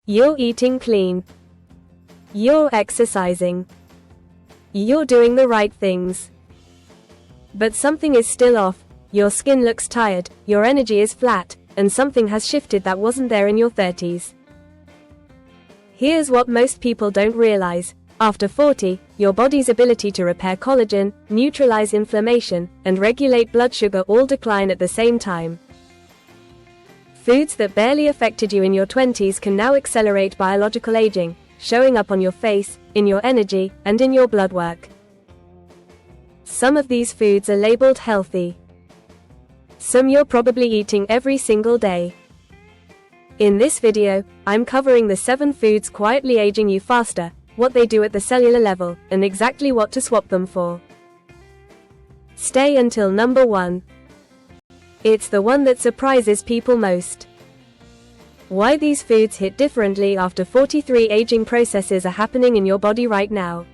You're eating clean. You're exercising. You're doing the right things. But something is still off. Your skin looks tired, your energy is flat, and something has shifted that wasn't there in your 30s. Here's what most people don't realize. After 40, your body's ability to repair collagen, neutralize inflammation, and regulate blood sugar all decline at the same time. Foods that barely affected you in your 20s can now accelerate biological aging, showing up on your face, in your energy, and in your blood work. Some of these foods are labeled healthy. Some you're probably eating every single day. In this video, I'm covering the 7 foods quietly aging you faster, what they do at the cellular level, and exactly what to swap them for. Stay until number 1. It's the one that surprises people most. Why these foods hit differently after 43 aging processes are happening in your body right now.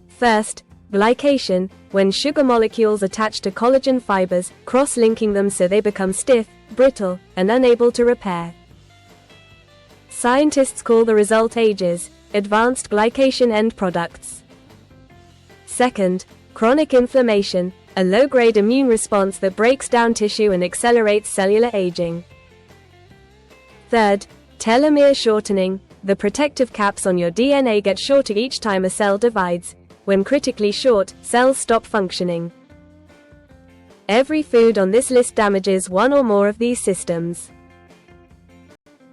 First, glycation, when sugar molecules attach to collagen fibers, cross-linking them so they become stiff, brittle, and unable to repair. Scientists call the result AGEs, advanced glycation end products. Second, chronic inflammation, a low-grade immune response that breaks down tissue and accelerates cellular aging. Third, telomere shortening, the protective caps on your DNA get shorter each time a cell divides. When critically short, cells stop functioning. Every food on this list damages one or more of these systems.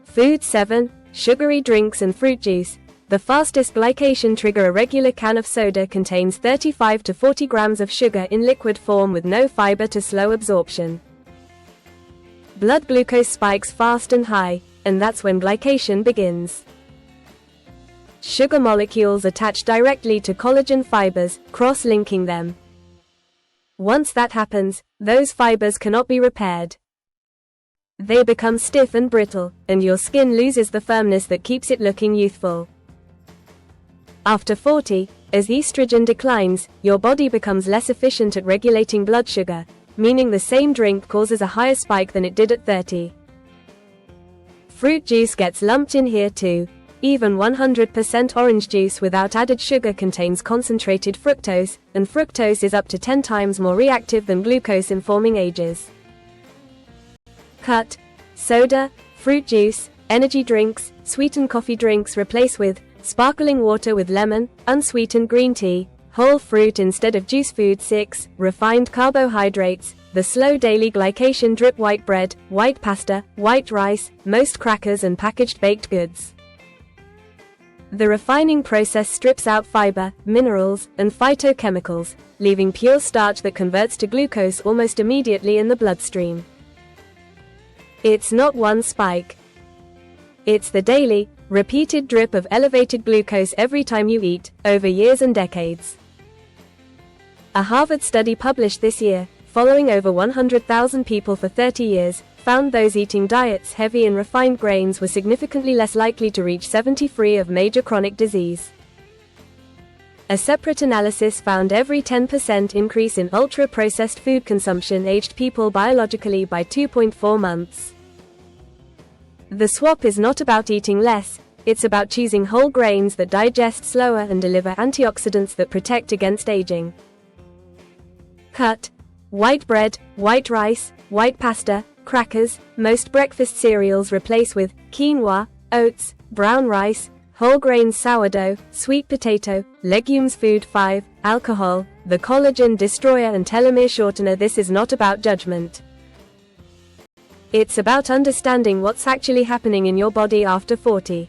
Food 7, sugary drinks and fruit juice. The fastest glycation trigger, a regular can of soda, contains 35 to 40 grams of sugar in liquid form with no fiber to slow absorption. Blood glucose spikes fast and high, and that's when glycation begins. Sugar molecules attach directly to collagen fibers, cross-linking them. Once that happens, those fibers cannot be repaired. They become stiff and brittle, and your skin loses the firmness that keeps it looking youthful. After 40, as estrogen declines, your body becomes less efficient at regulating blood sugar, meaning the same drink causes a higher spike than it did at 30. Fruit juice gets lumped in here too. Even 100% orange juice without added sugar contains concentrated fructose, and fructose is up to 10 times more reactive than glucose in forming AGEs. Cut. Soda, fruit juice, energy drinks, sweetened coffee drinks replace with sparkling water with lemon, unsweetened green tea, whole fruit instead of juice. Food 6, refined carbohydrates, the slow daily glycation drip: white bread, white pasta, white rice, most crackers and packaged baked goods. The refining process strips out fiber, minerals, and phytochemicals, leaving pure starch that converts to glucose almost immediately in the bloodstream. It's not one spike. It's the daily, repeated drip of elevated glucose every time you eat, over years and decades. A Harvard study published this year, following over 100,000 people for 30 years, found those eating diets heavy in refined grains were significantly less likely to reach 70 free of major chronic disease. A separate analysis found every 10% increase in ultra-processed food consumption aged people biologically by 2.4 months. The swap is not about eating less, it's about choosing whole grains that digest slower and deliver antioxidants that protect against aging. Cut. White bread, white rice, white pasta, crackers, most breakfast cereals replace with quinoa, oats, brown rice, whole grains, sourdough, sweet potato, legumes. Food 5, alcohol, the collagen destroyer and telomere shortener. This is not about judgment. It's about understanding what's actually happening in your body after 40.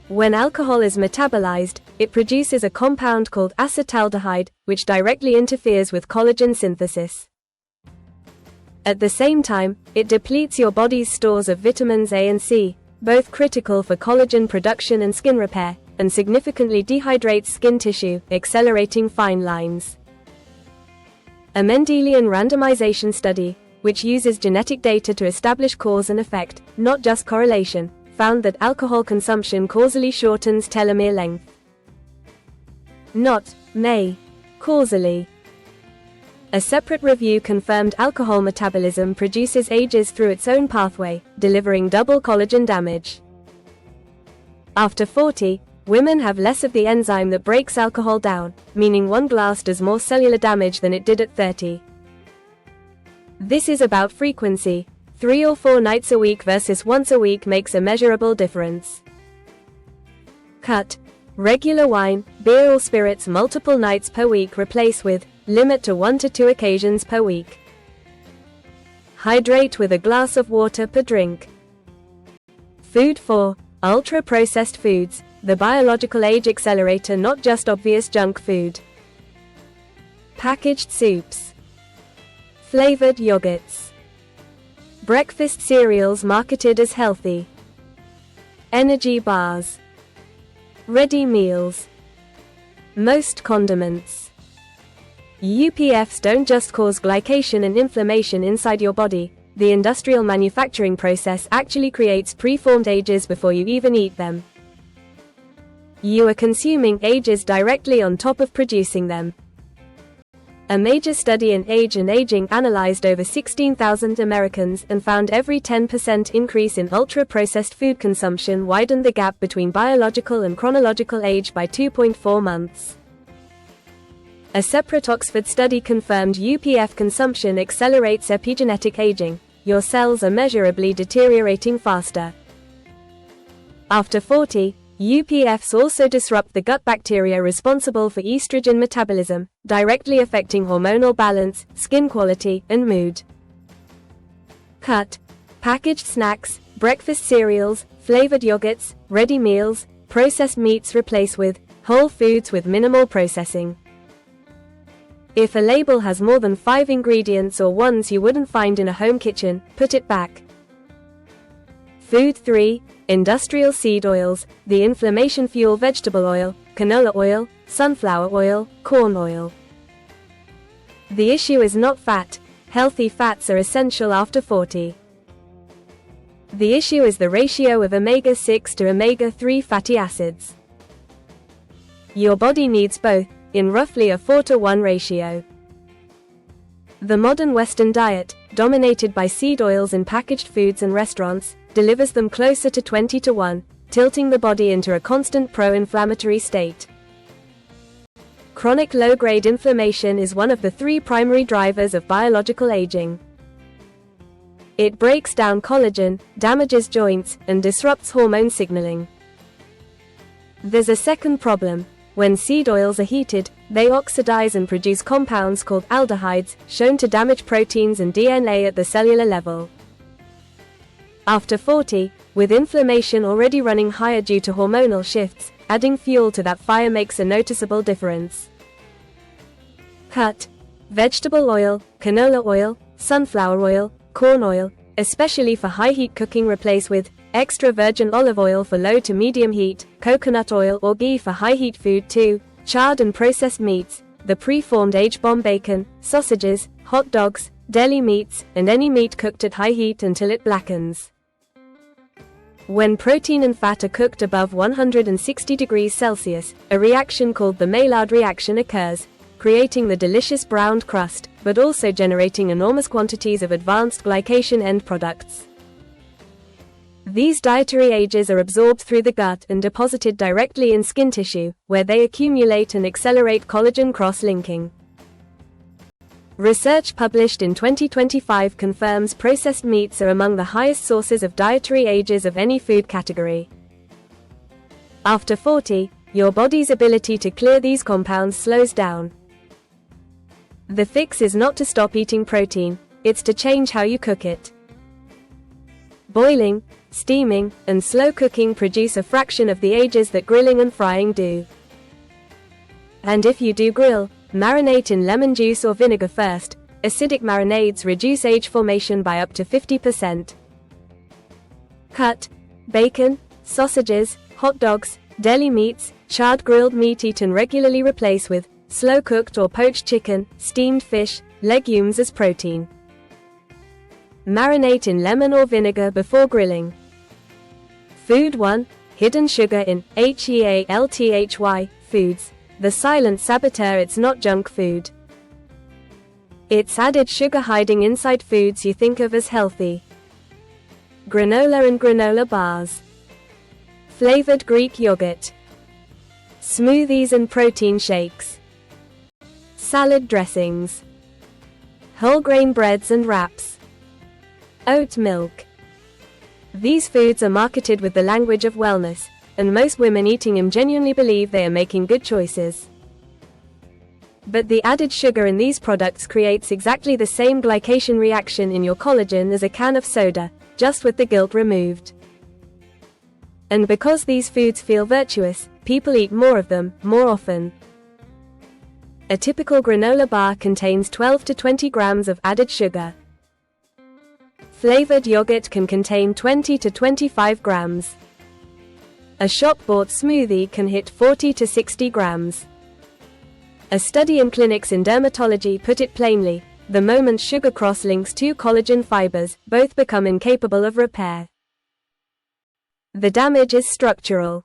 When alcohol is metabolized, it produces a compound called acetaldehyde, which directly interferes with collagen synthesis. At the same time, it depletes your body's stores of vitamins A and C, both critical for collagen production and skin repair, and significantly dehydrates skin tissue, accelerating fine lines. A Mendelian randomization study, which uses genetic data to establish cause and effect, not just correlation, found that alcohol consumption causally shortens telomere length. Not may. Causally. A separate review confirmed alcohol metabolism produces AGEs through its own pathway, delivering double collagen damage. After 40, women have less of the enzyme that breaks alcohol down, meaning one glass does more cellular damage than it did at 30. This is about frequency. 3 or 4 nights a week versus once a week makes a measurable difference. Cut. Regular wine, beer or spirits multiple nights per week. Replace with, limit to 1 to 2 occasions per week. Hydrate with a glass of water per drink. Food 4. Ultra-processed foods, the biological age accelerator, not just obvious junk food. Packaged soups. Flavored yogurts. Breakfast cereals marketed as healthy. Energy bars. Ready meals. Most condiments. UPFs don't just cause glycation and inflammation inside your body. The industrial manufacturing process actually creates preformed ages before you even eat them. You are consuming ages directly on top of producing them. A major study in age and aging analyzed over 16,000 Americans and found every 10% increase in ultra-processed food consumption widened the gap between biological and chronological age by 2.4 months. A separate Oxford study confirmed UPF consumption accelerates epigenetic aging. Your cells are measurably deteriorating faster. After 40, UPFs also disrupt the gut bacteria responsible for estrogen metabolism, directly affecting hormonal balance, skin quality, and mood. Cut. Packaged snacks, breakfast cereals, flavored yogurts, ready meals, processed meats. Replace with whole foods with minimal processing. If a label has more than 5 ingredients or ones you wouldn't find in a home kitchen, put it back. Food 3. Industrial seed oils, the inflammation fuel. Vegetable oil, canola oil, sunflower oil, corn oil. The issue is not fat. Healthy fats are essential after 40. The issue is the ratio of omega-6 to omega-3 fatty acids. Your body needs both, in roughly a 4-to-1 ratio. The modern Western diet, dominated by seed oils in packaged foods and restaurants, delivers them closer to 20-to-1, tilting the body into a constant pro-inflammatory state. Chronic low-grade inflammation is one of the 3 primary drivers of biological aging. It breaks down collagen, damages joints, and disrupts hormone signaling. There's a second problem. When seed oils are heated, they oxidize and produce compounds called aldehydes, shown to damage proteins and DNA at the cellular level. After 40, with inflammation already running higher due to hormonal shifts, adding fuel to that fire makes a noticeable difference. Cut. Vegetable oil, canola oil, sunflower oil, corn oil, especially for high heat cooking. Replace with extra virgin olive oil for low to medium heat, coconut oil or ghee for high heat. Food 2. Charred and processed meats, the preformed age-bomb bacon, sausages, hot dogs, deli meats, and any meat cooked at high heat until it blackens. When protein and fat are cooked above 160 degrees Celsius, a reaction called the Maillard reaction occurs, creating the delicious browned crust, but also generating enormous quantities of advanced glycation end products. These dietary ages are absorbed through the gut and deposited directly in skin tissue, where they accumulate and accelerate collagen cross-linking. Research published in 2025 confirms processed meats are among the highest sources of dietary ages of any food category. After 40, your body's ability to clear these compounds slows down. The fix is not to stop eating protein, it's to change how you cook it. Boiling, steaming, and slow cooking produce a fraction of the ages that grilling and frying do. And if you do grill, marinate in lemon juice or vinegar first. Acidic marinades reduce age formation by up to 50%. Cut. Bacon, sausages, hot dogs, deli meats, charred grilled meat eaten regularly. Replace with slow-cooked or poached chicken, steamed fish, legumes as protein. Marinate in lemon or vinegar before grilling. Food 1. Hidden sugar in HEALTHY foods. The silent saboteur. It's not junk food. It's added sugar hiding inside foods you think of as healthy. Granola and granola bars. flavored Greek yogurt, smoothies and protein shakes, salad dressings, whole grain breads and wraps, oat milk. These foods are marketed with the language of wellness, and most women eating them genuinely believe they are making good choices. But the added sugar in these products creates exactly the same glycation reaction in your collagen as a can of soda, just with the guilt removed. And because these foods feel virtuous, people eat more of them, more often. A typical granola bar contains 12 to 20 grams of added sugar. Flavored yogurt can contain 20 to 25 grams. A shop-bought smoothie can hit 40 to 60 grams. A study in clinics in dermatology put it plainly: the moment sugar cross-links two collagen fibers, both become incapable of repair. The damage is structural.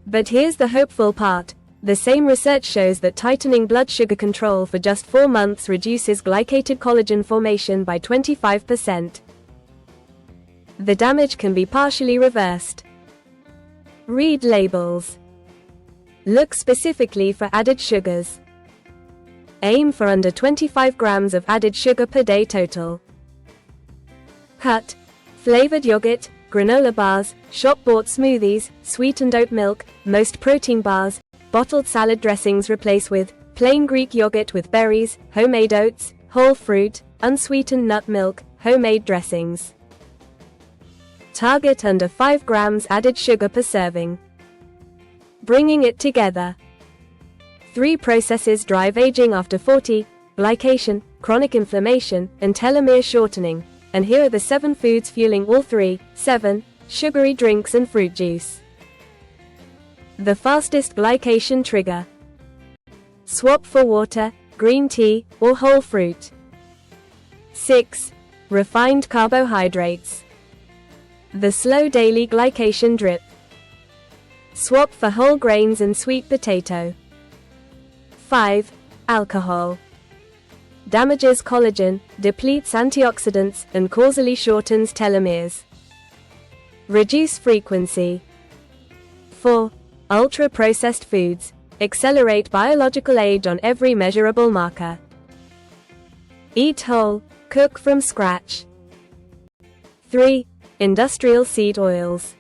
But here's the hopeful part. The same research shows that tightening blood sugar control for just 4 months reduces glycated collagen formation by 25%. The damage can be partially reversed. Read labels. Look specifically for added sugars. Aim for under 25 grams of added sugar per day total. Cut: flavored yogurt, granola bars, shop-bought smoothies, sweetened oat milk, most protein bars, bottled salad dressings replace with plain Greek yogurt with berries, homemade oats, whole fruit, unsweetened nut milk, homemade dressings. Target under 5 grams added sugar per serving. Bringing it together. 3 processes drive aging after 40: glycation, chronic inflammation, and telomere shortening. And here are the 7 foods fueling all 3. 7. Sugary drinks and fruit juice. The fastest glycation trigger. Swap for water, green tea, or whole fruit. 6. Refined carbohydrates. The slow daily glycation drip. Swap for whole grains and sweet potato. 5. Alcohol. Damages collagen, depletes antioxidants, and causally shortens telomeres. Reduce frequency. 4. Ultra-processed foods. Accelerate biological age on every measurable marker. Eat whole, cook from scratch. 3. Industrial seed oils.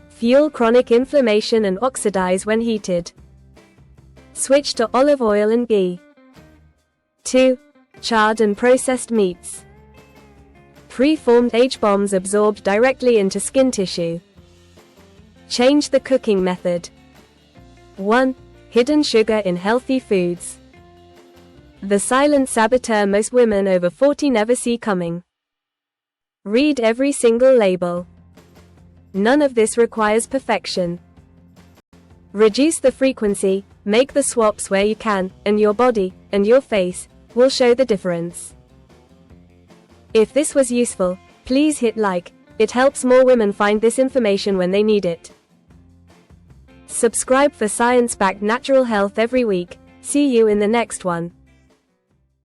Fuel chronic inflammation and oxidize when heated. Switch to olive oil and ghee. 2. Charred and processed meats. Pre-formed H-bombs absorbed directly into skin tissue. Change the cooking method. 1. Hidden sugar in healthy foods. The silent saboteur most women over 40 never see coming. Read every single label. None of this requires perfection. Reduce the frequency, make the swaps where you can, and your body, and your face, will show the difference. If this was useful, please hit like. It helps more women find this information when they need it. Subscribe for science-backed natural health every week. See you in the next one.